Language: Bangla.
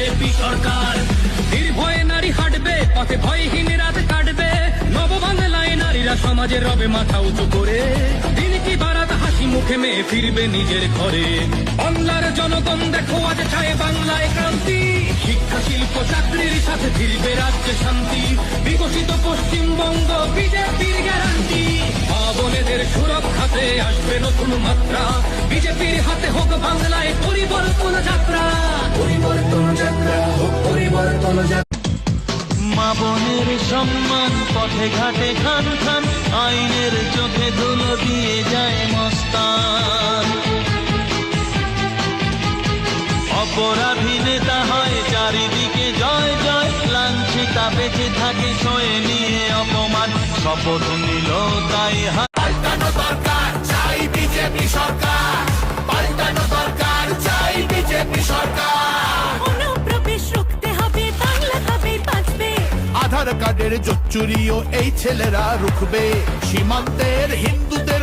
বিজেপি সরকার। নির্ভয়ে নারী হাঁটবে পথে, ভয়হীন রাত কাটবে, নববাংলায় নারীরা সমাজে রবে মাথা উঁচু করে। দিন কি বারাত হাসি মুখে মেয়ে ফিরবে নিজের ঘরে। বাংলার জনগণ দেখো আজ চায় বাংলায় ক্রান্তি, শিক্ষা শিল্প চাকরির সাথে ফিরবে রাজ্যে শান্তি। বিকশিত পশ্চিমবঙ্গ বিজেপির গ্যারান্টি, মা বোনেদের সুরক্ষাতে আসবে নতুন মাত্রা। বিজেপির হাতে হোক বাংলায় পরিবর্তন যাত্রা, পরিবর্তন যাত্রা হোক পরিবর্তন যাত্রা। মা বোনের সম্মান পথে ঘাটে খান খান, আইনের চোখে ধুলো দিয়ে যায় মস্তান। অপরাধী নেতা হয় চারিদিকে জয় জয়, লাঞ্ছিতা বেঁচে থাকে সয়ে নিয়ে অপমান। শপথ নিল তাই পাল্টানো দরকার, চাই বিজেপি সরকার। পাল্টানো দরকার, চাই বিজেপি সরকার। অনুপ্রবেশ রুখতে হবে, বাংলা তবেই বাঁচবে। আধার কার্ডের জোচ্চুরিও এই ছেলেরা রুখবে, সীমান্তের হিন্দুদের